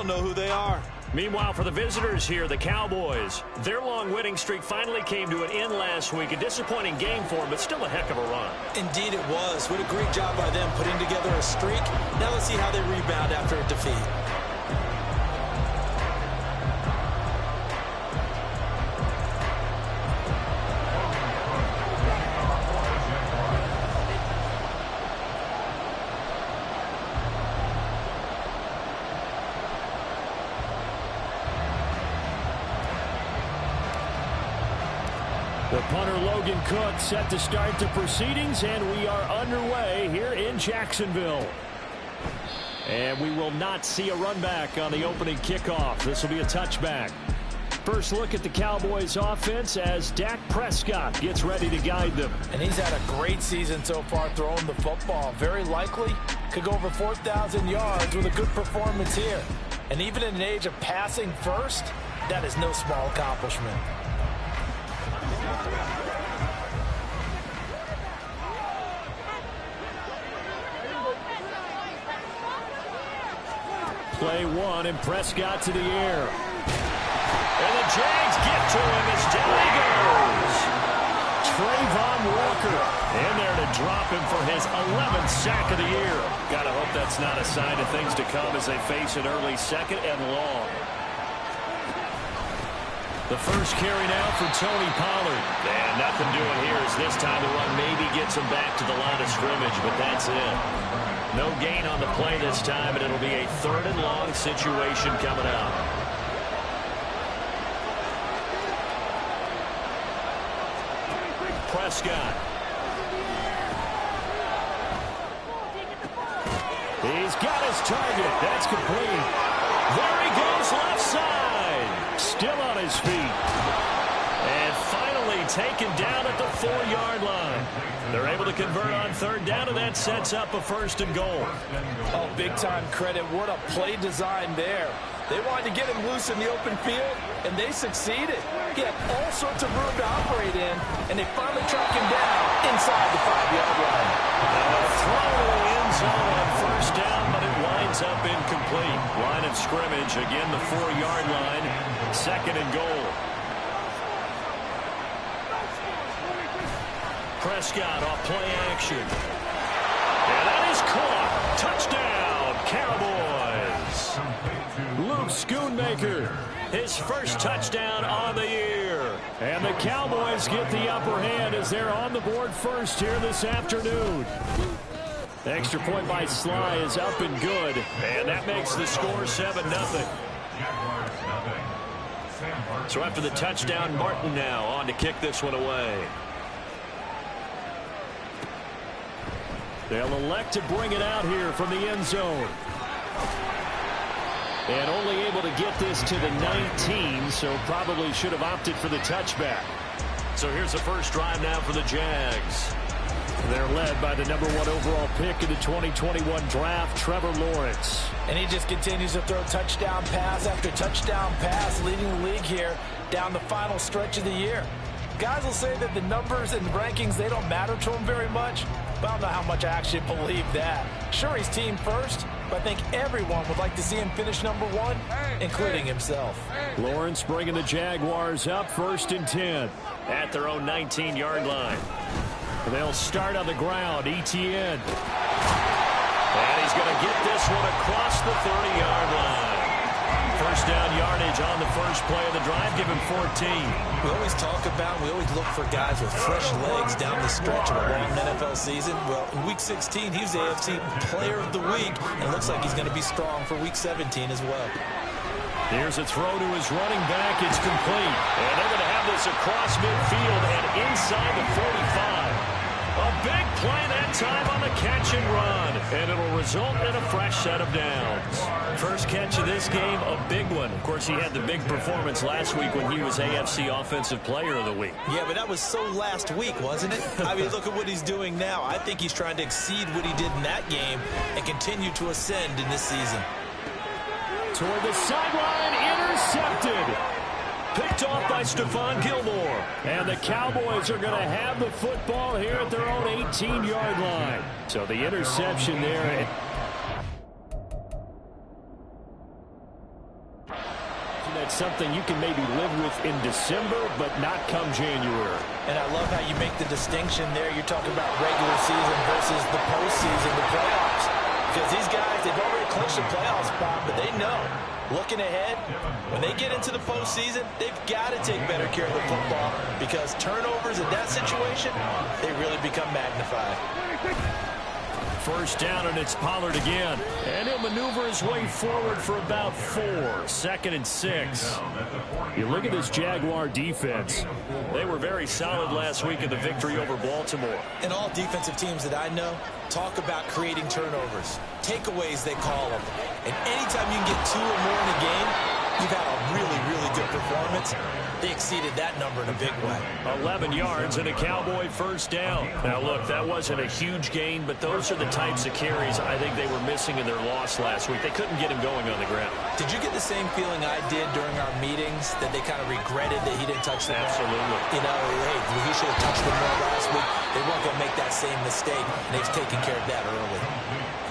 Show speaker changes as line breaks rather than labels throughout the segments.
don't know who they are.
Meanwhile, for the visitors here, the Cowboys, their long winning streak finally came to an end last week. A disappointing game for them, but still a heck of a run.
Indeed it was. What a great job by them putting together a streak. Now let's see how they rebound after a defeat.
The punter Logan Cook set to start the proceedings, and we are underway here in Jacksonville. And we will not see a run back on the opening kickoff. This will be a touchback. First look at the Cowboys offense as Dak Prescott gets ready to guide them.
And he's had a great season so far throwing the football. Very likely could go over 4,000 yards with a good performance here. And even in an age of passing first, that is no small accomplishment.
Play one, and Prescott to the air. And the Jags get to him as down he goes. Trayvon Walker in there to drop him for his 11th sack of the year. Gotta hope that's not a sign of things to come as they face an early second and long. The first carry now for Tony Pollard. And nothing doing here as this time the run maybe gets him back to the line of scrimmage, but that's it. No gain on the play this time, and it'll be a 3rd and long situation coming out. Prescott. He's got his target. That's complete. There he goes, left side. Still on his feet. And finally taken down at the 4-yard line. They're able to convert on 3rd down, and that sets up a 1st and goal.
Oh, big-time credit. What a play design there. They wanted to get him loose in the open field, and they succeeded. He had all sorts of room to operate in, and they finally tracked him down inside the 5-yard line.
Throw to the end zone on 1st down, but it winds up incomplete. Line of scrimmage, again the 4-yard line, 2nd and goal. Prescott off play action. And that is caught. Touchdown, Cowboys. Luke Schoonmaker, his first touchdown on the year. And the Cowboys get the upper hand as they're on the board first here this afternoon. The extra point by Sly is up and good. And that makes the score 7-0. So after the touchdown, Martin now on to kick this one away. They'll elect to bring it out here from the end zone. And only able to get this to the 19, so probably should have opted for the touchback. So here's the first drive now for the Jags. They're led by the #1 overall pick in the 2021 draft, Trevor Lawrence.
And he just continues to throw touchdown pass after touchdown pass, leading the league here down the final stretch of the year. Guys will say that the numbers and rankings, they don't matter to him very much. But I don't know how much I actually believe that. Sure, he's team first, but I think everyone would like to see him finish #1, including himself.
Lawrence bringing the Jaguars up 1st and 10 at their own 19-yard line. They'll start on the ground. ETN. And he's going to get this one across the 30-yard line. First down yardage on the first play of the drive. Give him 14.
We always talk about, we always look for guys with fresh legs down the stretch of a long NFL season. Well, in Week 16, he was AFC Player of the Week, and it looks like he's going to be strong for Week 17 as well.
Here's a throw to his running back. It's complete. And they're going to have this across midfield and inside the 45. A big play that time on the catch and run. And it'll result in a fresh set of downs. First catch of this game, a big one. Of course, he had the big performance last week when he was AFC Offensive Player of the Week.
Yeah, but that was so last week, wasn't it? I mean, look at what he's doing now. I think he's trying to exceed what he did in that game and continue to ascend in this season.
Toward the sideline, intercepted. Picked off by Stephon Gilmore. And the Cowboys are going to have the football here at their own 18-yard line. So the interception there.
that's something you can maybe live with in December, but not come January.
And I love how you make the distinction there. You're talking about regular season versus the postseason, the playoffs. Because these guys, they've already clinched a playoff spot, but they know, looking ahead, when they get into the postseason, they've got to take better care of the football because turnovers in that situation, they really become magnified.
First down, and it's Pollard again. And he'll maneuver his way forward for about 4. 2nd and 6. You look at this Jaguar defense. They were very solid last week in the victory over Baltimore.
And all defensive teams that I know talk about creating turnovers. Takeaways, they call them. And anytime you can get 2 or more in a game, you've had a really, really good performance. They exceeded that number in a big way.
11 yards and a Cowboy first down. Now, look, that wasn't a huge gain, but those are the types of carries I think they were missing in their loss last week. They couldn't get him going on the ground.
Did you get the same feeling I did during our meetings, that they kind of regretted that he didn't touch the ball?
Absolutely.
You know, hey, he should have touched the ball last week. They weren't going to make that same mistake, and they've taken care of that early.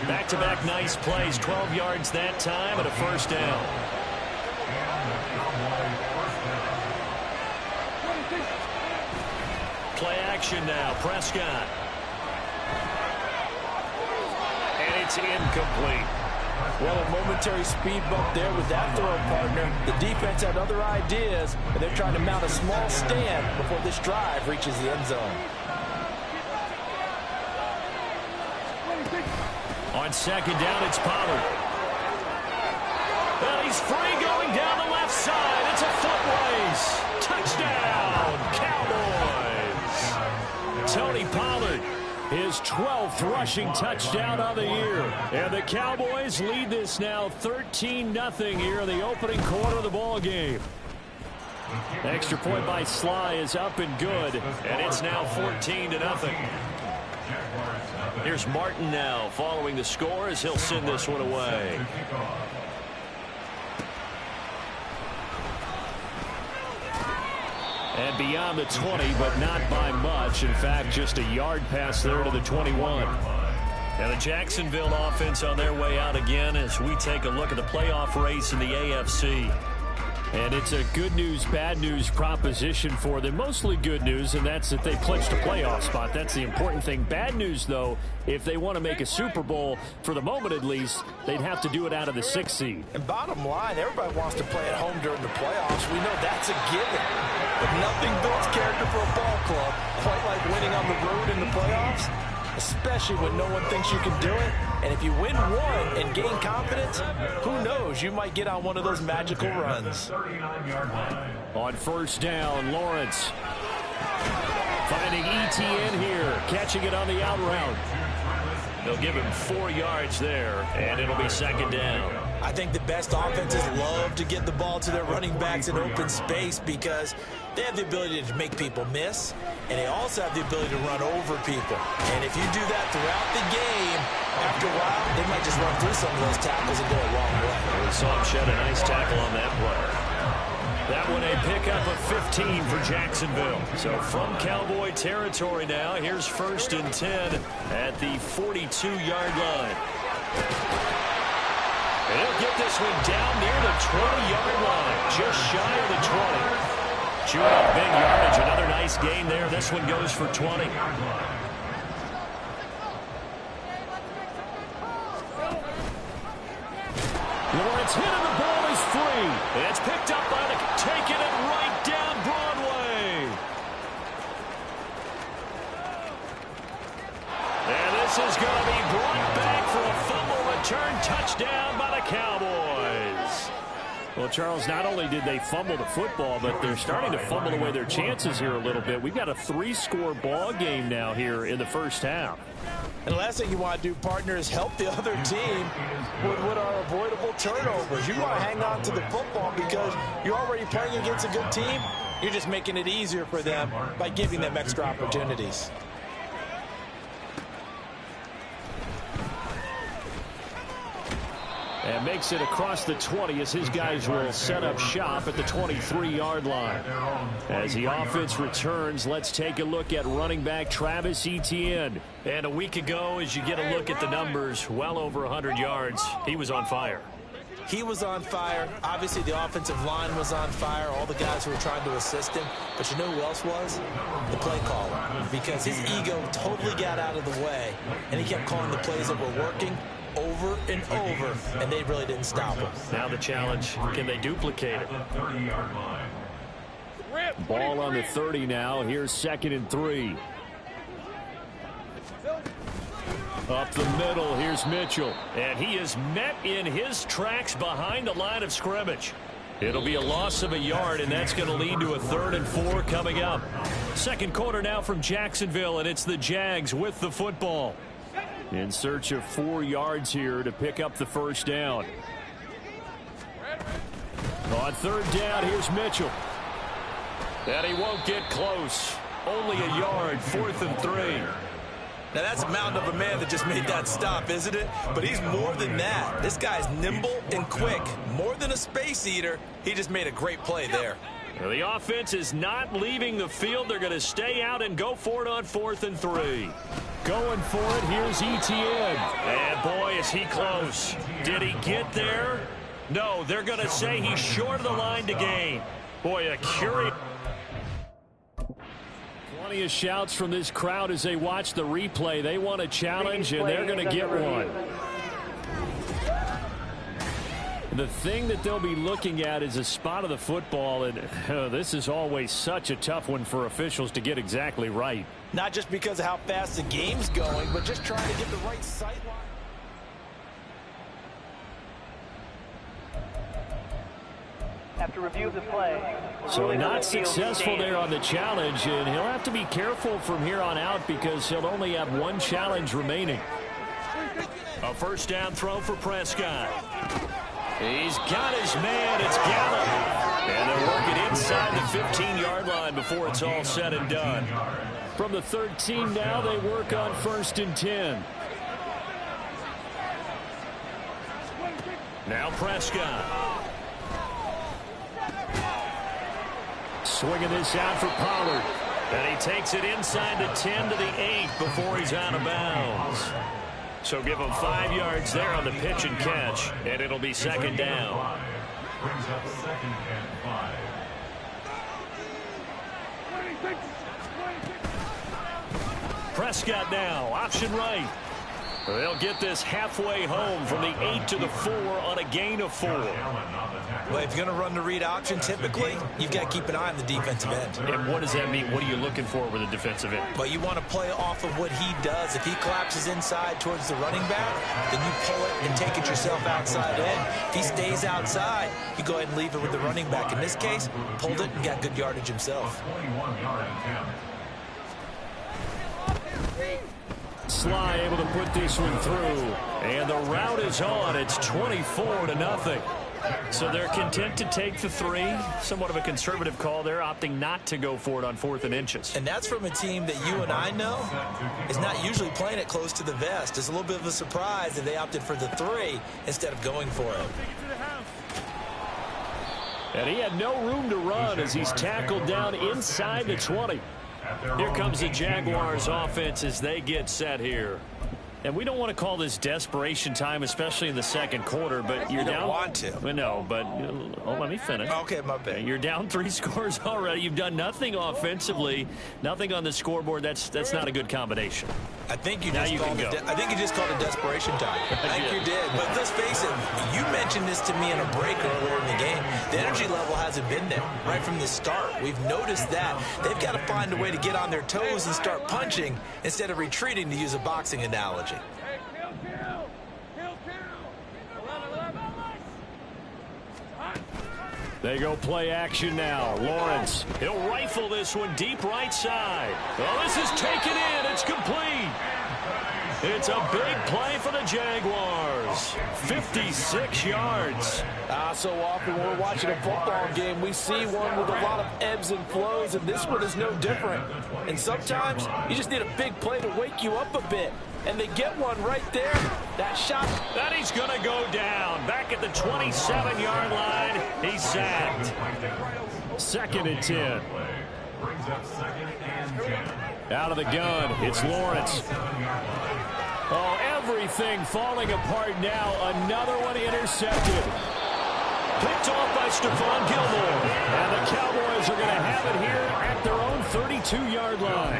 Back-to-back nice plays, 12 yards that time and a first down. Play action now, Prescott. And it's incomplete.
Well, a momentary speed bump there with that throw partner. The defense had other ideas, and they're trying to mount a small stand before this drive reaches the end zone.
On 2nd down, it's Pollard. Well, he's free going down the left side. It's a foot race. Touchdown, Cowboys. Tony Pollard, his 12th rushing touchdown of the year. And the Cowboys lead this now 13-0 here in the opening quarter of the ball game. Extra point by Sly is up and good, and it's now 14-0. Here's Martin now following the score as he'll send this one away. And beyond the 20, but not by much. In fact, just a yard pass there to the 21. And the Jacksonville offense on their way out again as we take a look at the playoff race in the AFC. And it's a good news, bad news proposition for them. Mostly good news, and that's that they clinched a playoff spot. That's the important thing. Bad news, though, if they want to make a Super Bowl, for the moment at least, they'd have to do it out of the 6th seed.
And bottom line, everybody wants to play at home during the playoffs. We know that's a given. But nothing builds character for a ball club quite like winning on the road in the playoffs, especially when no one thinks you can do it. And if you win one and gain confidence, who knows? You might get on one of those magical runs.
On first down, Lawrence finding ETN here, catching it on the out route. They'll give him 4 yards there, and it'll be 2nd down.
I think the best offenses love to get the ball to their running backs in open space because they have the ability to make people miss, and they also have the ability to run over people. And if you do that throughout the game, after a while, they might just run through some of those tackles and go a long way.
We saw him shed a nice tackle on that play. That one a pickup of 15 for Jacksonville. So from Cowboy territory now, here's 1st and 10 at the 42-yard line. And he'll get this one down near the 20-yard line, just shy of the 20. Chewing up big yardage, another nice gain there. This one goes for 20. Lawrence hit and the ball is free. And it's picked up by the taking it right down Broadway. And this is going to be brought back for a fumble return touchdown by the Cowboys. Well, Charles, not only did they fumble the football, but they're starting to fumble away their chances here a little bit. We've got a 3-score ball game now here in the first half.
And the last thing you want to do, partner, is help the other team with what are avoidable turnovers. You want to hang on to the football because you're already playing against a good team. You're just making it easier for them by giving them extra opportunities.
And makes it across the 20 as his guys will set up shop at the 23-yard line. As the offense returns, let's take a look at running back Travis Etienne. And a week ago, as you get a look at the numbers, well over 100 yards, he was on fire.
He was on fire. Obviously, the offensive line was on fire, all the guys who were trying to assist him. But you know who else was? The play caller. Because his ego totally got out of the way, and he kept calling the plays that were working over and over, and they really didn't stop him.
Now the challenge, can they duplicate it? Ball on the 30 now. Here's 2nd and 3. Up the middle, here's Mitchell. And he is met in his tracks behind the line of scrimmage. It'll be a loss of a yard, and that's going to lead to a 3rd and 4 coming up. Second quarter now from Jacksonville, and it's the Jags with the football. In search of 4 yards here to pick up the first down. On 3rd down, here's Mitchell. And he won't get close. Only a yard, 4th and 3.
Now, that's a mountain of a man that just made that stop, isn't it? But he's more than that. This guy's nimble and quick. More than a space eater, he just made a great play there.
Well, the offense is not leaving the field. They're going to stay out and go for it on 4th and 3. Going for it, here's Etienne. And boy, is he close. Did he get there? No, they're going to say he's short of the line to gain. Boy, a curious... Plenty of shouts from this crowd as they watch the replay. They want a challenge, and they're going to get one. The thing that they'll be looking at is a spot of the football, and this is always such a tough one for officials to get exactly right.
Not just because of how fast the game's going, but just trying to get the right sight line.
After review of the play.
So not successful there on the challenge, and he'll have to be careful from here on out because he'll only have 1 challenge remaining. A first down throw for Prescott. He's got his man. It's Gallup. And they're working inside the 15-yard line before it's all said and done. From the 13 now, they work on 1st and 10. Now Prescott. Swinging this out for Pollard. And he takes it inside the 10 to the 8 before he's out of bounds. So give him 5 yards there on the pitch and catch, and it'll be 2nd down.
Brings up 2nd and 5.
Prescott now, option right. They'll get this halfway home from the 8 to the 4 on a gain of 4.
Well, if you're going to run the read option, typically, you've got to keep an eye on the defensive end.
And what does that mean? What are you looking for with a defensive end?
But you want to play off of what he does. If he collapses inside towards the running back, then you pull it and take it yourself outside in. If he stays outside, you go ahead and leave it with the running back. In this case, pulled it and got good yardage himself.
21-yard attempt.
Sly able to put this one through. And the route is on. It's 24-0. So they're content to take the 3. Somewhat of a conservative call there, opting not to go for it on 4th and inches.
And that's from a team that you and I know is not usually playing it close to the vest. It's a little bit of a surprise that they opted for the 3 instead of going for it.
And he had no room to run as he's tackled down inside the 20. Here comes the Jaguars offense as they get set here. And we don't want to call this desperation time, especially in the second quarter, but you're down.
You don't want to.
Well, no, but let me finish.
Okay, my bad.
You're down 3 scores already. You've done nothing offensively, nothing on the scoreboard. That's not a good combination.
I think you just called it. I think you just called it desperation time. I think you did. But let's face it. You mentioned this to me in a break earlier in the game. The energy level hasn't been there right from the start. We've noticed that they've got to find a way to get on their toes and start punching instead of retreating, to use a boxing analogy.
They go play action now. Lawrence, he'll rifle this one deep right side. Oh, this is taken in. It's complete. It's a big play for the Jaguars. 56 yards.
So often when we're watching a football game, we see one with a lot of ebbs and flows, and this one is no different. And sometimes you just need a big play to wake you up a bit. And they get one right there. That shot.
That he's going to go down. Back at the 27-yard line. He's sacked. 2nd and 10. Out of the gun. It's Lawrence. Oh, everything falling apart now. Another one intercepted. Picked off by Stephon Gilmore. And the Cowboys are going to have it here at their own 32-yard line.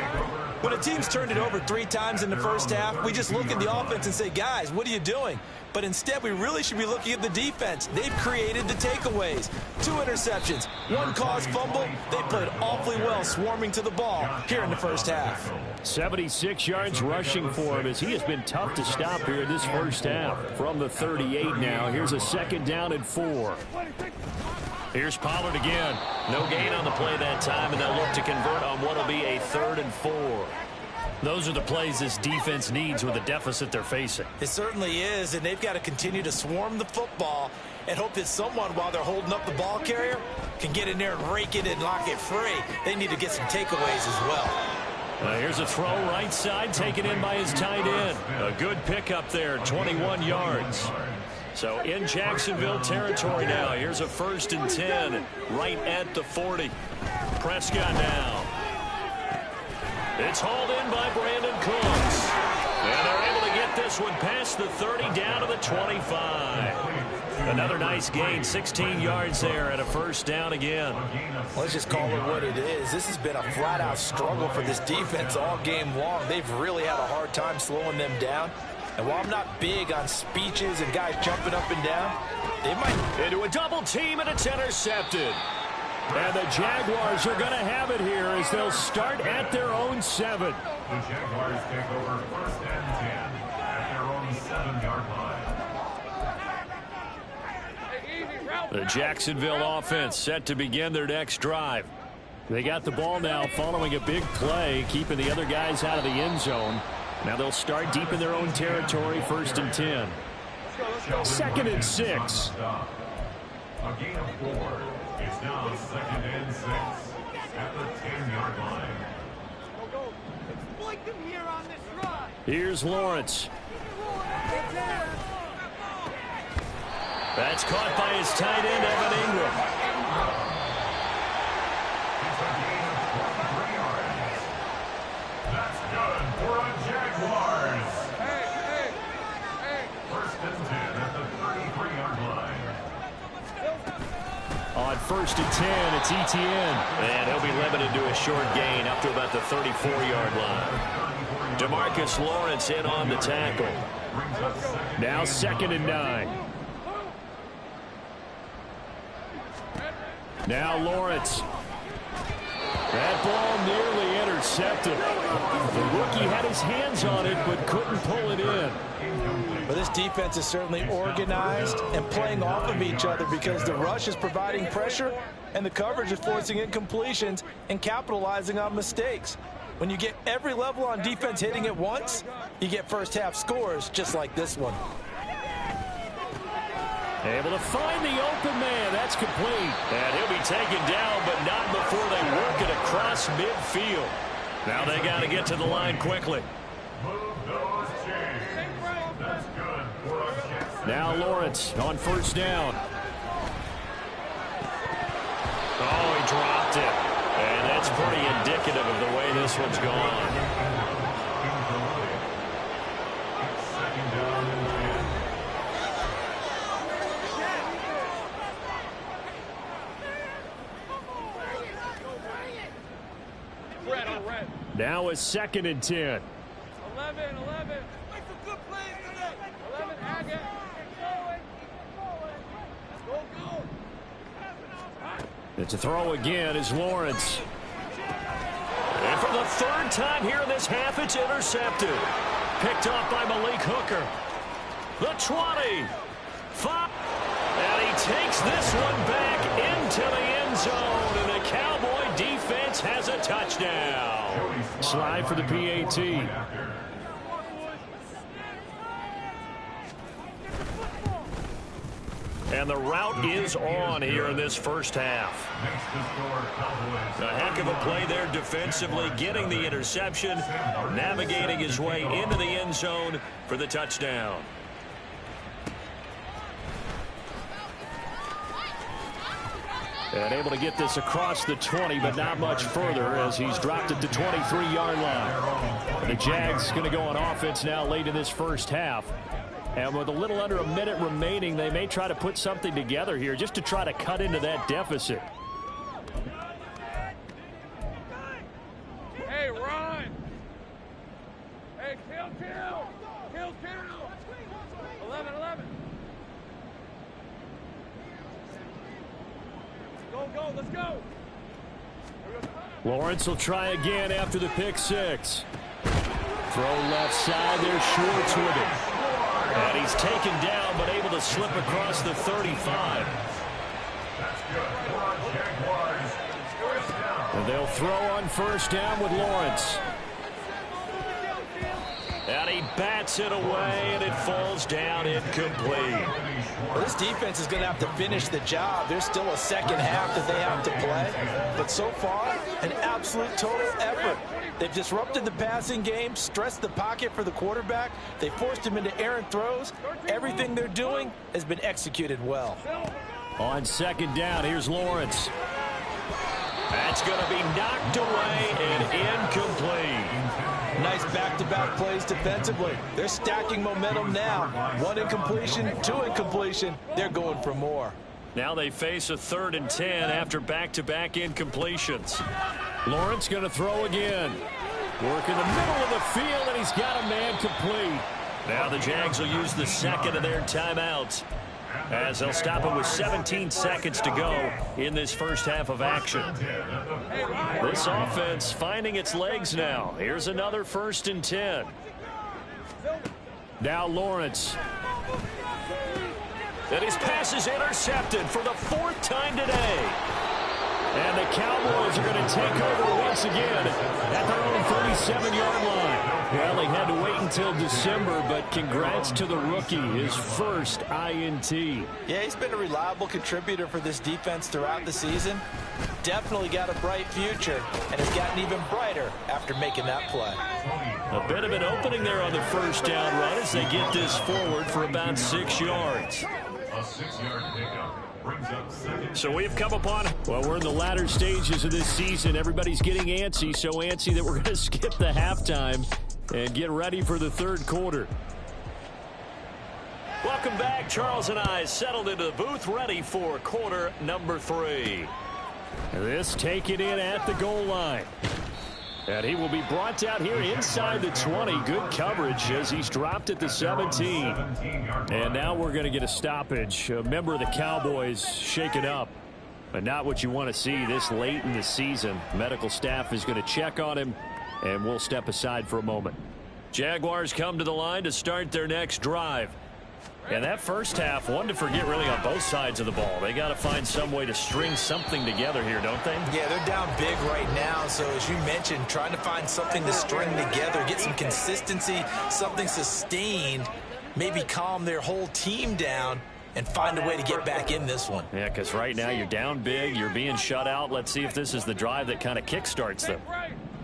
When a team's turned it over 3 times in the first half, we just look at the offense and say, guys, what are you doing? But instead, we really should be looking at the defense. They've created the takeaways. 2 interceptions, 1 caused fumble. They played awfully well swarming to the ball here in the first half.
76 yards rushing for him as he has been tough to stop here in this first half. From the 38 now, here's a 2nd down and 4. Here's Pollard again. No gain on the play that time, and they'll look to convert on what will be a 3rd and 4. Those are the plays this defense needs with the deficit they're facing.
It certainly is, and they've got to continue to swarm the football and hope that someone, while they're holding up the ball carrier, can get in there and rake it and lock it free. They need to get some takeaways as well.
Here's a throw right side, taken in by his tight end. A good pickup there, 21 yards. So in Jacksonville territory now. Here's a 1st and 10 right at the 40. Prescott now. It's hauled in by Brandon Cooks. And they're able to get this one past the 30 down to the 25. Another nice gain, 16 yards there and a 1st down again.
Let's just call it what it is. This has been a flat-out struggle for this defense all game long. They've really had a hard time slowing them down. And while I'm not big on speeches and guys jumping up and down, they might...
Into a double team, and it's intercepted. And the Jaguars are going to have it here as they'll start at their own 7.
The Jaguars take over 1st and 10 at their own 7-yard line.
The Jacksonville offense set to begin their next drive. They got the ball now following a big play, keeping the other guys out of the end zone. Now they'll start deep in their own territory, 1st and 10. 2nd and 6.
A gain of 4. It's now 2nd and 6 at the 10-yard line.
Exploit them here on this run.
Here's Lawrence. That's caught by his tight end, Evan Ingram.
It's a gain of 23 yards. That's good for a Jaguars. 1st and 10 at the 33-yard line.
On 1st and 10, it's Etienne. And he'll be limited to a short gain up to about the 34-yard line. DeMarcus Lawrence in on the tackle. Now 2nd and 9. Now Lawrence. That ball nearly intercepted. The rookie had his hands on it but couldn't pull it in.
But this defense is certainly organized and playing off of each other because the rush is providing pressure and the coverage is forcing incompletions and capitalizing on mistakes. When you get every level on defense hitting at once, you get first half scores just like this one.
Able to find the open man. That's complete. And he'll be taken down, but not before they work it across midfield. Now they got to get to the line quickly. Now Lawrence on 1st down. Oh, he dropped it. And that's pretty indicative of the way this one's gone. Now a 2nd and 10.
11. Make some good plays today. 11, Haggett. Go.
It's a throw again is Lawrence. And for the 3rd time here in this half, it's intercepted. Picked off by Malik Hooker. The 20. 5. And he takes this one back into the end zone. And the Cowboy defense has a touchdown. Slide for the PAT. And the route is on here in this first half. A heck of a play there defensively, getting the interception, navigating his way into the end zone for the touchdown. And able to get this across the 20, but not much further as he's dropped it to 23-yard line. The Jags going to go on offense now late in this first half. And with a little under a minute remaining, they may try to put something together here just to try to cut into that deficit.
Hey, run! Hey, kill! 11. Go, let's go!
Lawrence will try again after the pick six. Throw left side, there's Schwartz with it. And he's taken down, but able to slip across the 35. And they'll throw on first down with Lawrence. And he bats it away, and it falls down incomplete.
Well, this defense is going to have to finish the job. There's still a second half that they have to play. But so far, an absolute total effort. They've disrupted the passing game, stressed the pocket for the quarterback. They forced him into errant throws. Everything they're doing has been executed well.
On second down, here's Lawrence. That's going to be knocked away and incomplete.
Nice back-to-back plays defensively. They're stacking momentum now. 1 incompletion, 2 incompletion. They're going for more.
Now they face a 3rd and 10 after back-to-back incompletions. Lawrence going to throw again. Work in the middle of the field, and he's got a man complete. Now the Jags will use the second of their timeouts as they'll stop it with 17 seconds to go in this first half of action. This offense finding its legs now. Here's another 1st and 10. Now Lawrence. And his pass is intercepted for the 4th time today. And the Cowboys are going to take over once again at their own 37-yard line. Well, they had to wait until December, but congrats to the rookie, his first INT.
Yeah, he's been a reliable contributor for this defense throughout the season. Definitely got a bright future, and has gotten even brighter after making that play.
A bit of an opening there on the first down run as they get this forward for about 6 yards.
A 6-yard pickup.
So we've come upon, well, we're in the latter stages of this season. Everybody's getting antsy, so antsy that we're going to skip the halftime and get ready for the 3rd quarter. Welcome back. Charles and I settled into the booth ready for quarter number 3. This taken in at the goal line. And he will be brought down here inside the 20. Good coverage as he's dropped at the 17. And now we're going to get a stoppage. A member of the Cowboys shaken up. But not what you want to see this late in the season. Medical staff is going to check on him, and we'll step aside for a moment. Jaguars come to the line to start their next drive. And that first half, one to forget really on both sides of the ball. They got to find some way to string something together here, don't they?
Yeah, they're down big right now. So as you mentioned, trying to find something to string together, get some consistency, something sustained, maybe calm their whole team down and find a way to get back in this one.
Yeah, because right now you're down big, you're being shut out. Let's see if this is the drive that kind of kickstarts them.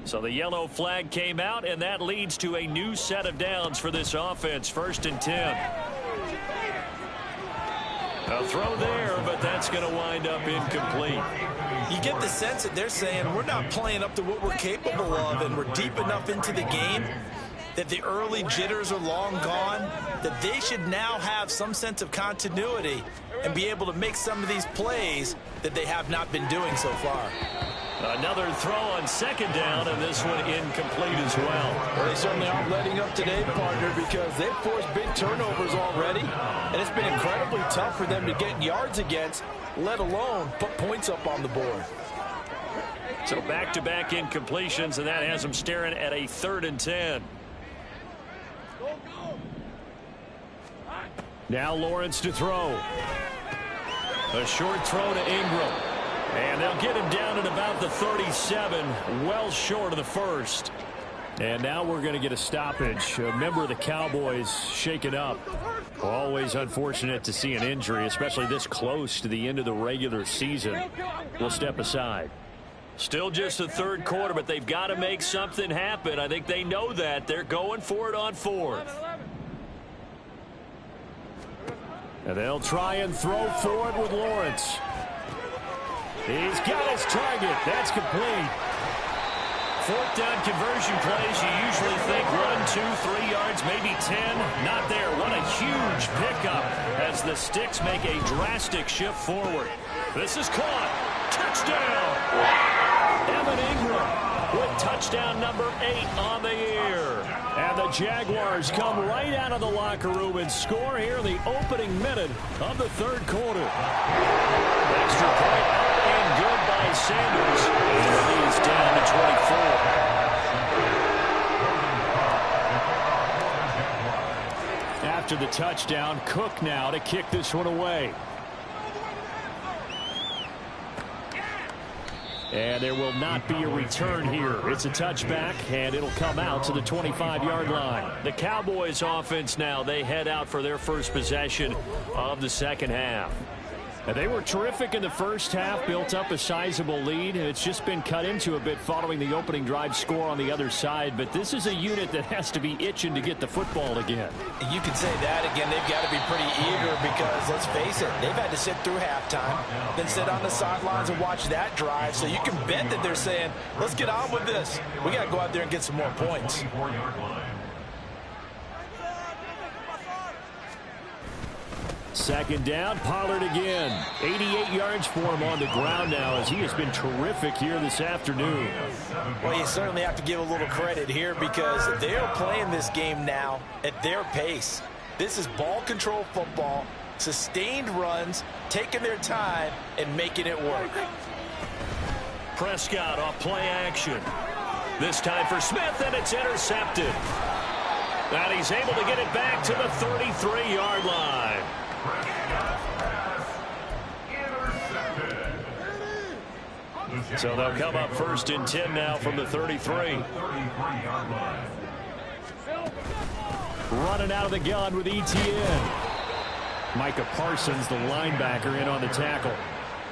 So the yellow flag came out, and that leads to a new set of downs for this offense. 1st and 10. A throw there, but that's going to wind up incomplete.
You get the sense that they're saying we're not playing up to what we're capable of, and we're deep enough into the game that the early jitters are long gone, that they should now have some sense of continuity and be able to make some of these plays that they have not been doing so far.
Another throw on 2nd down, and this one incomplete as well.
Well, they certainly aren't letting up today, partner, because they've forced big turnovers already, and it's been incredibly tough for them to get yards against, let alone put points up on the board.
So back-to-back incompletions, and that has them staring at a 3rd and 10. Now Lawrence to throw. A short throw to Ingram. And they'll get him down at about the 37, well short of the 1st. And now we're going to get a stoppage. A member of the Cowboys shaken up. Always unfortunate to see an injury, especially this close to the end of the regular season. We'll step aside. Still just the 3rd quarter, but they've got to make something happen. I think they know that. They're going for it on 4th. And they'll try and throw for it with Lawrence. He's got his target. That's complete.
Fourth down conversion plays, you usually think 1, 2, 3 yards, maybe 10. Not there. What a huge pickup as the Sticks make a drastic shift forward. This is caught. Touchdown. Evan Ingram with touchdown number 8 on the year.
And the Jaguars come right out of the locker room and score here in the opening minute of the third quarter.
Extra point up and good by Sanders. And the lead's down to 24.
After the touchdown, Cook now to kick this one away. And there will not be a return here. It's a touchback, and it'll come out to the 25-yard line.
The Cowboys offense now, they head out for their first possession of the second half.
And they were terrific in the first half, built up a sizable lead, and it's just been cut into a bit following the opening drive score on the other side. But this is a unit that has to be itching to get the football again.
You can say that again. They've got to be pretty eager because, let's face it, they've had to sit through halftime, then sit on the sidelines and watch that drive. So you can bet that they're saying, let's get on with this. We got to go out there and get some more points.
Second down, Pollard again. 88 yards for him on the ground now as he has been terrific here this afternoon.
Well, you certainly have to give a little credit here because they're playing this game now at their pace. This is ball control football, sustained runs, taking their time, and making it work.
Prescott off play action. This time for Smith, and it's intercepted. And he's able to get it back to the 33-yard line. So they'll come up first and 10 now from the 33.
Running out of the gun with ETN. Micah Parsons, the linebacker, in on the tackle.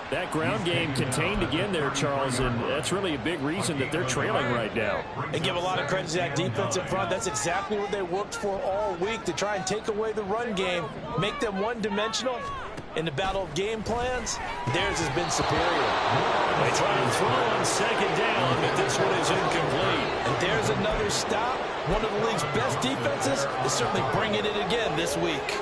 That ground game contained again there, Charles, and that's really a big reason that they're trailing right now.
And give a lot of credit to that defense in front. That's exactly what they worked for all week, to try and take away the run game, make them one-dimensional. In the battle of game plans, theirs has been superior.
They try to throw on second down, but this one is incomplete.
And there's another stop. One of the league's best defenses is certainly bringing it again this week.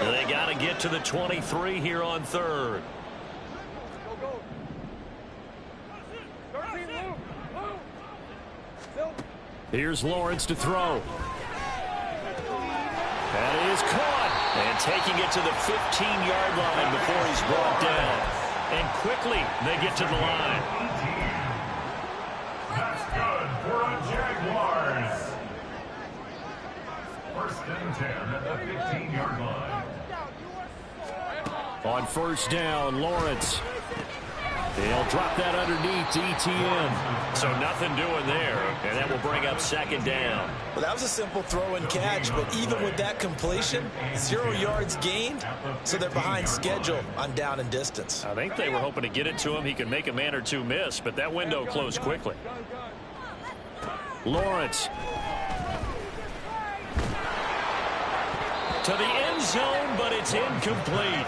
They got to get to the 23 here on third.
Here's Lawrence to throw.
That is caught. And taking it to the 15-yard line before he's brought down. And quickly they get to the line.
That's good for a Jaguars. First and 10 at the 15-yard line.
On first down, Lawrence. They'll drop that underneath to ETN.
So nothing doing there, and that will bring up second down.
Well, that was a simple throw and catch, but even with that completion, 0 yards gained, so they're behind schedule on down and distance.
I think they were hoping to get it to him. He could make a man or two miss, but that window closed quickly.
Lawrence.
To the end zone, but it's incomplete.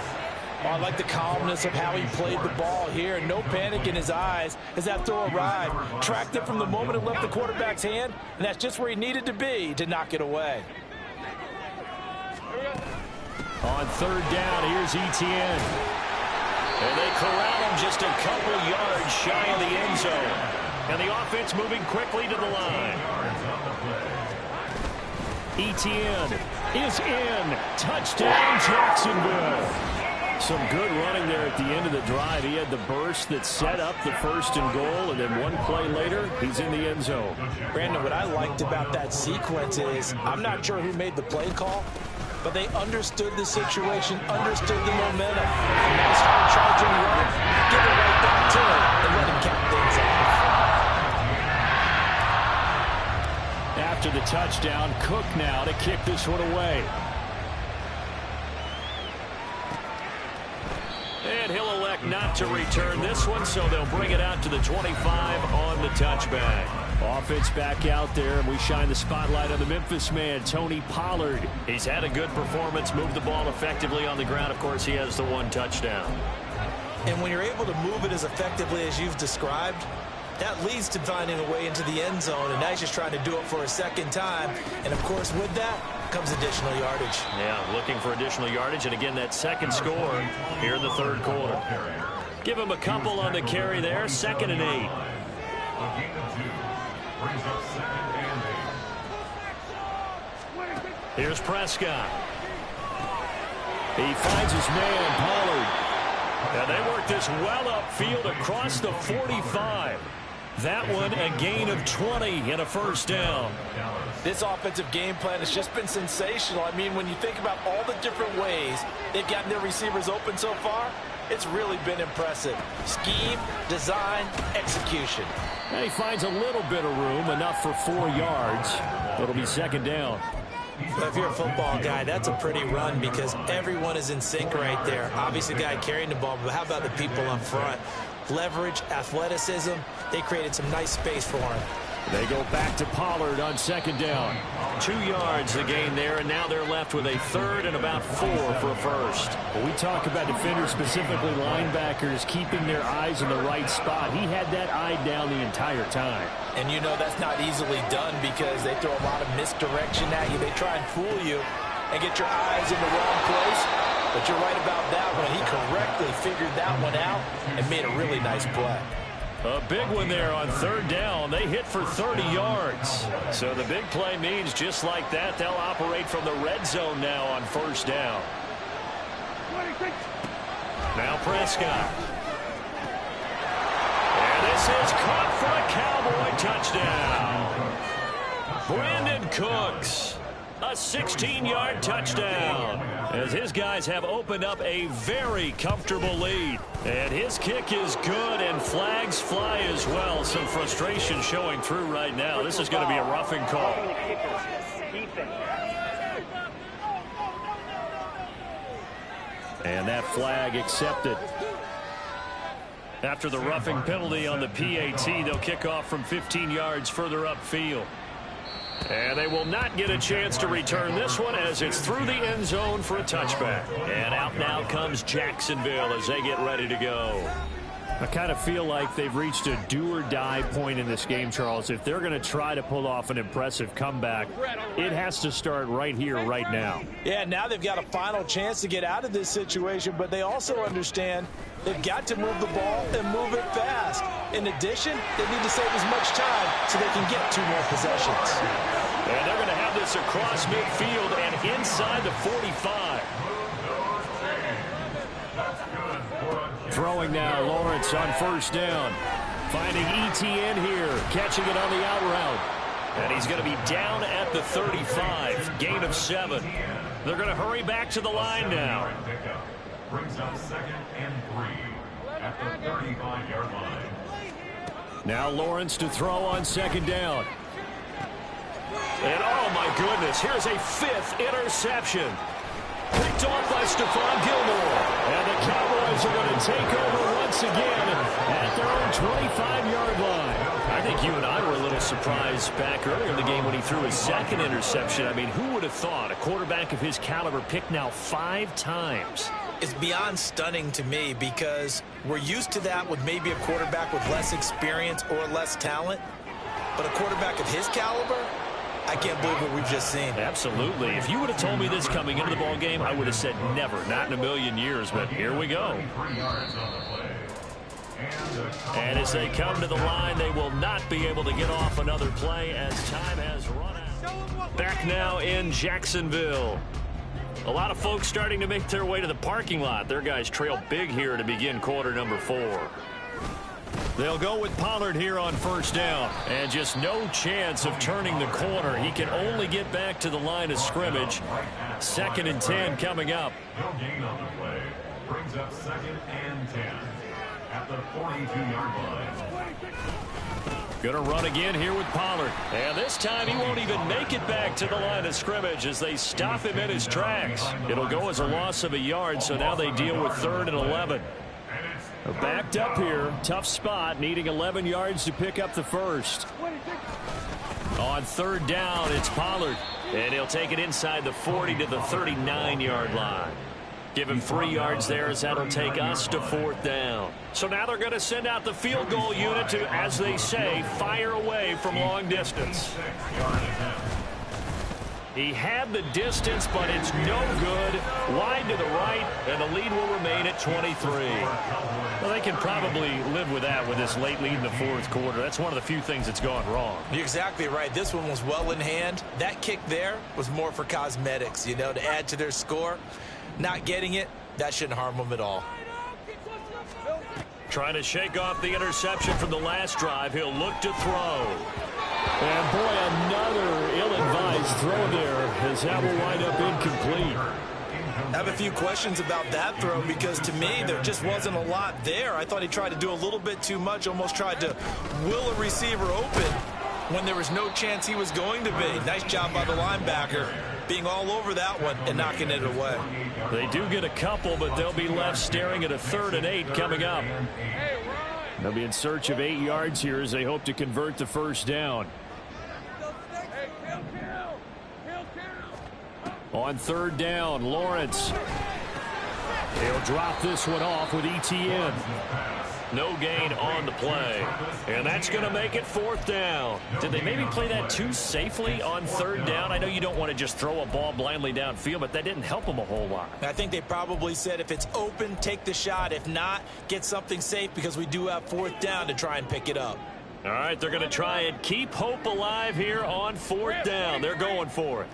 Oh, I like the calmness of how he played the ball here. No panic in his eyes as that throw arrived. Tracked it from the moment it left the quarterback's hand, and that's just where he needed to be to knock it away.
On third down, here's ETN.
And they corral him just a couple yards shy of the end zone. And the offense moving quickly to the line.
ETN is in. Touchdown, Jacksonville. Some good running there at the end of the drive. He had the burst that set up the first and goal, and then one play later, he's in the end zone.
Brandon, what I liked about that sequence is, I'm not sure who made the play call, but they understood the situation, understood the momentum. And now start charging run, give it right back to him, and let him cap things off.
After the touchdown, Cook now to kick this one away.
And he'll elect not to return this one, so they'll bring it out to the 25 on the touchback.
Offense back out there, and we shine the spotlight on the Memphis man, Tony Pollard. He's had a good performance, moved the ball effectively on the ground. Of course, he has the one touchdown.
And when you're able to move it as effectively as you've described, that leads to finding a way into the end zone, and now he's just trying to do it for a second time. And, of course, with that comes additional yardage.
Yeah, looking for additional yardage, and again, that second score here in the third quarter. Give him a couple on the carry there, 2nd and 8.
Brings up 2nd and 8.
Here's Prescott. He finds his man, Pollard. And they work this well upfield across the 45. That one a gain of 20 and a first down.
This offensive game plan has just been sensational. I mean, when you think about all the different ways they've gotten their receivers open so far, it's really been impressive. Scheme, design, execution.
And he finds a little bit of room, enough for 4 yards. It'll be 2nd down.
Well, if you're a football guy, that's a pretty run because everyone is in sync right there. Obviously, the guy carrying the ball, but how about the people up front? Leverage, athleticism, they created some nice space for him.
They go back to Pollard on 2nd down. 2 yards the gain there, and now they're left with a 3rd and about 4 for a first.
When we talk about defenders, specifically linebackers, keeping their eyes in the right spot. He had that eye down the entire time.
And you know that's not easily done because they throw a lot of misdirection at you. They try and fool you and get your eyes in the wrong place. But you're right about that one. He correctly figured that one out and made a really nice play.
A big one there on 3rd down. They hit for 30 yards. So the big play means just like that, they'll operate from the red zone now on 1st down. Now Prescott. And this is caught for a Cowboy touchdown. Brandon Cooks. A 16-yard touchdown as his guys have opened up a very comfortable lead. And his kick is good, and flags fly as well. Some frustration showing through right now. This is going to be a roughing call. And that flag accepted. After the roughing penalty on the PAT, they'll kick off from 15 yards further upfield. And they will not get a chance to return this one as it's through the end zone for a touchback. And out now comes Jacksonville as they get ready to go.
I kind of feel like they've reached a do-or-die point in this game, Charles. If they're going to try to pull off an impressive comeback, it has to start right here, right now.
Yeah, now they've got a final chance to get out of this situation, but they also understand they've got to move the ball and move it fast. In addition, they need to save as much time so they can get 2 more possessions.
And they're going to have this across midfield and inside the 45.
Throwing now, Lawrence on 1st down. Finding ETN here, catching it on the out route.
And he's going to be down at the 35, gain of 7. They're going to hurry back to the line now.
Brings up 2nd and 3 at the 35-yard line.
Now Lawrence to throw on 2nd down.
And oh my goodness, here's a 5th interception. Picked off by Stephon Gilmore.
And the Cowboys are going to take over once again at their own 25-yard line.
I think you and I were a little surprised back earlier in the game when he threw his 2nd interception. I mean, who would have thought a quarterback of his caliber picked now 5 times?
It's beyond stunning to me because we're used to that with maybe a quarterback with less experience or less talent. But a quarterback of his caliber, I can't believe what we've just seen.
Absolutely. If you would have told me this coming into the ball game, I would have said never, not in a million years. But here we go. And as they come to the line, they will not be able to get off another play as time has run out. Back now in Jacksonville. A lot of folks starting to make their way to the parking lot. Their guys trail big here to begin quarter number 4. They'll go with Pollard here on 1st down. And just no chance of turning the corner. He can only get back to the line of scrimmage. 2nd and 10 coming up.
No gain on the play. Brings up 2nd and 10 at the 42-yard line.
Going to run again here with Pollard. And this time he won't even make it back to the line of scrimmage as they stop him in his tracks. It'll go as a loss of a yard, so now they deal with 3rd and 11.
Backed up here, tough spot, needing 11 yards to pick up the first.
On third down, it's Pollard. And he'll take it inside the 40 to the 39-yard line. Give him 3 yards there as that'll take us to fourth down. So now they're going to send out the field goal unit to, as they say, fire away from long distance. He had the distance, but it's no good. Wide to the right, and the lead will remain at 23. Well, they can probably live with that with this late lead in the fourth quarter. That's one of the few things that's gone wrong.
You're exactly right. This one was well in hand. That kick there was more for cosmetics, you know, to add to their score. Not getting it, that shouldn't harm them at all.
Trying to shake off the interception from the last drive. He'll look to throw.
And boy, another ill-advised throw there as that will wind up incomplete.
I have a few questions about that throw because to me there just wasn't a lot there. I thought he tried to do a little bit too much, almost tried to will a receiver open when there was no chance he was going to be. Nice job by the linebacker being all over that one and knocking it away.
They do get a couple, but they'll be left staring at a 3rd and 8 coming up.
They'll be in search of 8 yards here as they hope to convert the first down. On third down, Lawrence. He'll drop this one off with ETN.
No gain on the play. And that's going to make it fourth down. Did they maybe play that too safely on third down? I know you don't want to just throw a ball blindly downfield, but that didn't help them a whole lot.
I think they probably said if it's open, take the shot. If not, get something safe because we do have fourth down to try and pick it up.
All right, they're going to try and keep hope alive here on fourth down. They're going for it.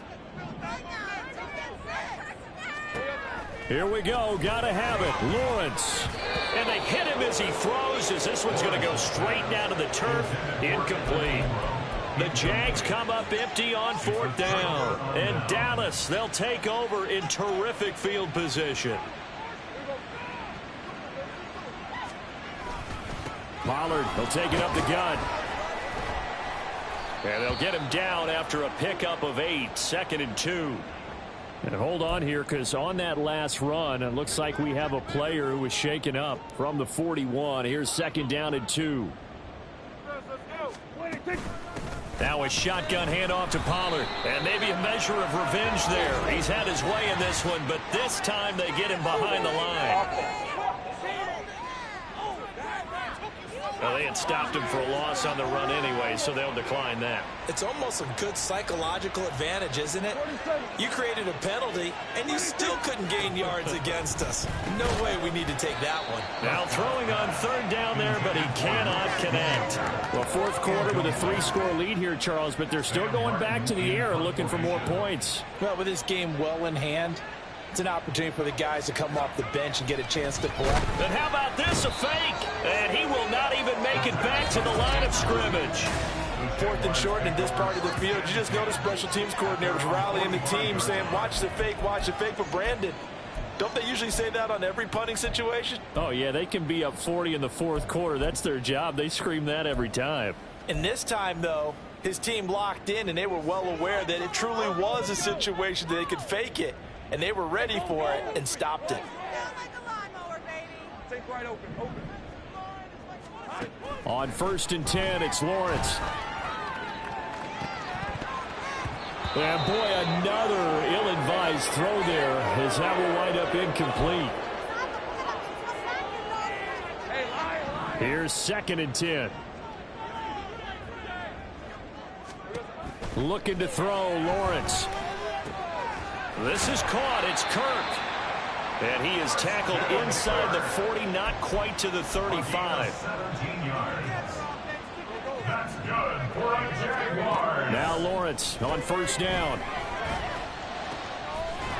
Here we go. Got to have it. Lawrence.
And they hit him as he throws, as this one's going to go straight down to the turf. Incomplete. The Jags come up empty on fourth down. And Dallas, they'll take over in terrific field position.
Pollard, he'll take it up the gut.
And they'll get him down after a pickup of 8, 2nd and 2.
And hold on here, because on that last run, it looks like we have a player who was shaken up from the 41. Here's 2nd down and 2.
Now a shotgun handoff to Pollard. And maybe a measure of revenge there. He's had his way in this one, but this time they get him behind the line. Well, they had stopped him for a loss on the run anyway, so they'll decline that.
It's almost a good psychological advantage, isn't it? You created a penalty, and you still couldn't gain yards against us. No way we need to take that one.
Now throwing on third down there, but he cannot connect.
Well, fourth quarter with a 3-score lead here, Charles, but they're still going back to the air and looking for more points.
Well, with this game well in hand, it's an opportunity for the guys to come off the bench and get a chance to play.
But how about this, a fake? And he will not even make it back to the line of scrimmage.
4th and short in this part of the field. You just notice special teams coordinators rallying the team saying, watch the fake for Brandon. Don't they usually say that on every punting situation?
Oh, yeah, they can be up 40 in the fourth quarter. That's their job. They scream that every time.
And this time, though, his team locked in, and they were well aware that it truly was a situation that they could fake it. And they were ready for it and stopped it.
On 1st and 10, it's Lawrence. And boy, another ill-advised throw there as that will wind up incomplete. Here's 2nd and 10. Looking to throw, Lawrence.
This is caught. It's Kirk. And he is tackled inside the 40, not quite to the 35.
17 yards. That's good for a Jaguar.
Now Lawrence on 1st down.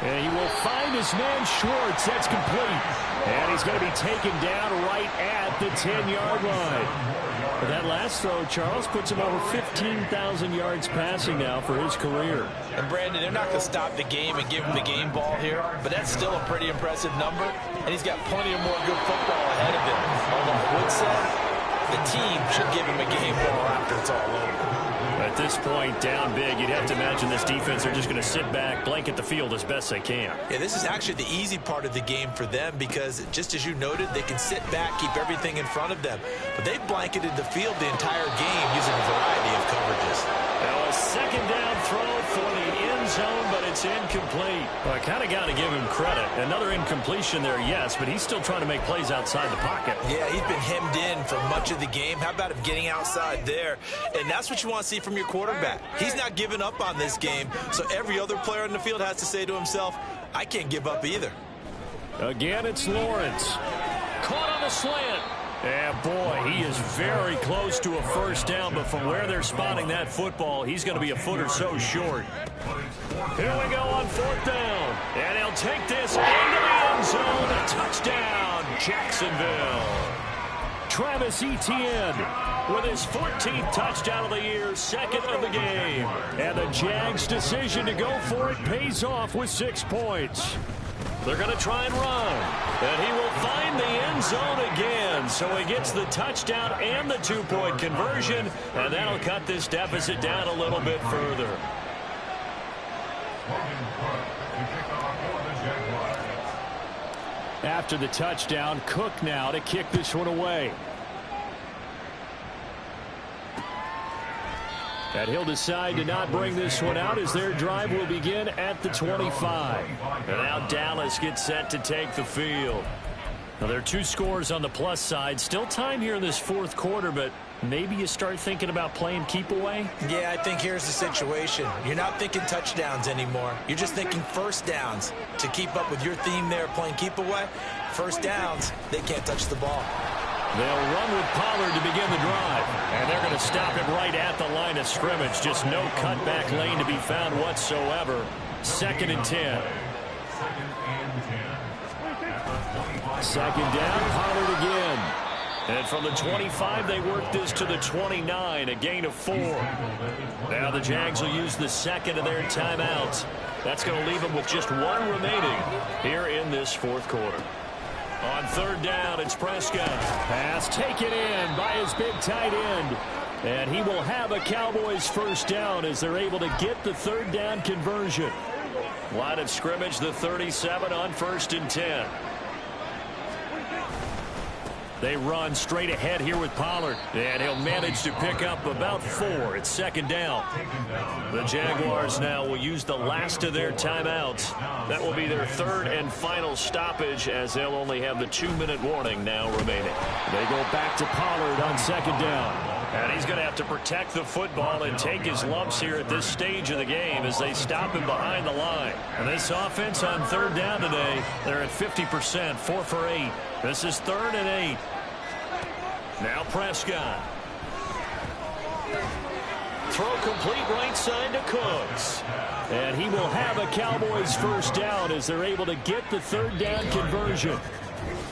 And he will find his man Schwartz. That's complete. And he's going to be taken down right at the 10-yard line. But that last throw, Charles, puts him over 15,000 yards passing now for his career.
And Brandon, they're not going to stop the game and give him the game ball here, but that's still a pretty impressive number, and he's got plenty of more good football ahead of him. Although I would say the team should give him a game ball after it's all over.
At this point, down big, you'd have to imagine this defense are just going to sit back, blanket the field as best they can.
Yeah, this is actually the easy part of the game for them because, just as you noted, they can sit back, keep everything in front of them. But they've blanketed the field the entire game using a variety of coverages.
Now a second down throw for the end zone, but it's incomplete. Well, I kind of got to give him credit. Another incompletion there, yes, but he's still trying to make plays outside the pocket.
Yeah, he's been hemmed in for much of the game. How about him getting outside there? And that's what you want to see from your quarterback. He's not giving up on this game, so every other player in the field has to say to himself, I can't give up either.
Again, it's Lawrence.
Caught on the slant. And boy, he is very close to a first down, but from where they're spotting that football, he's going to be a foot or so short. Here we go on fourth down. And he'll take this into the end zone. A touchdown, Jacksonville.
Travis Etienne
With his 14th touchdown of the year, second of the game.
And the Jags' decision to go for it pays off with 6 points.
They're going to try and run. And he will find the end zone again. So he gets the touchdown and the 2-point conversion. And that'll cut this deficit down a little bit further.
After the touchdown, Cook now to kick this one away. And he'll decide to not bring this one out as their drive will begin at the 25.
And now Dallas gets set to take the field. Now there are 2 scores on the plus side. Still time here in this fourth quarter, but maybe you start thinking about playing keep away?
Yeah, I think here's the situation. You're not thinking touchdowns anymore. You're just thinking first downs. To keep up with your theme there, playing keep away, first downs, they can't touch the ball.
They'll run with Pollard to begin the drive. And they're going to stop him right at the line of scrimmage. Just no cutback lane to be found whatsoever. 2nd and 10.
Second down, Pollard again.
And from the 25, they work this to the 29, a gain of 4. Now the Jags will use the second of their timeouts. That's going to leave them with just 1 remaining here in this fourth quarter. On 3rd down, it's Prescott.
Pass taken in by his big tight end. And he will have a Cowboys first down as they're able to get the 3rd down conversion.
Line of scrimmage, the 37 on 1st and 10. They run straight ahead here with Pollard. And he'll manage to pick up about 4. It's 2nd down. The Jaguars now will use the last of their timeouts. That will be their 3rd and final stoppage as they'll only have the 2-minute warning now remaining.
They go back to Pollard on 2nd down.
And he's going to have to protect the football and take his lumps here at this stage of the game as they stop him behind the line. And this offense on 3rd down today, they're at 50%, 4 for 8. This is 3rd and 8. Now Prescott. Throw complete right side to Cooks.
And he will have a Cowboys first down as they're able to get the 3rd down conversion.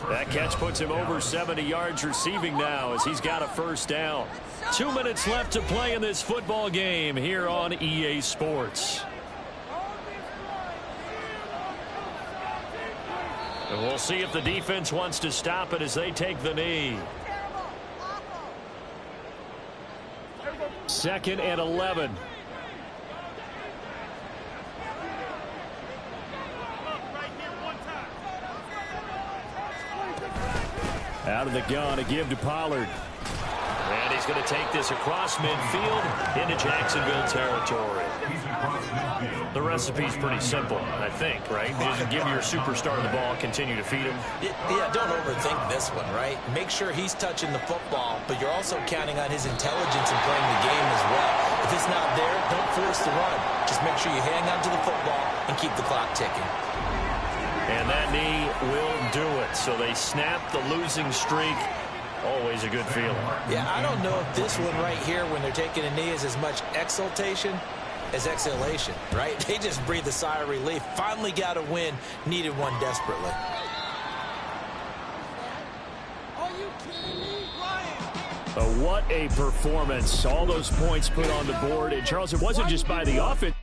That catch puts him over 70 yards receiving now as he's got a first down. 2 minutes left to play in this football game here on EA Sports. And we'll see if the defense wants to stop it as they take the knee.
2nd and 11. Out of the gun, a give to Pollard.
And he's going to take this across midfield into Jacksonville territory. The recipe's pretty simple, I think, right? Just give your superstar the ball, continue to feed him.
Yeah, don't overthink this one, right? Make sure he's touching the football, but you're also counting on his intelligence in playing the game as well. If it's not there, don't force the run. Just make sure you hang on to the football and keep the clock ticking.
And that knee will do it. So they snap the losing streak. Always a good feeling.
Yeah, I don't know if this one right here, when they're taking a knee, is as much exultation as exhalation, right? They just breathe a sigh of relief. Finally got a win. Needed one desperately.
Are you kidding me, Ryan?
What a performance. All those points put on the board. And, Charles, it wasn't just by the offense.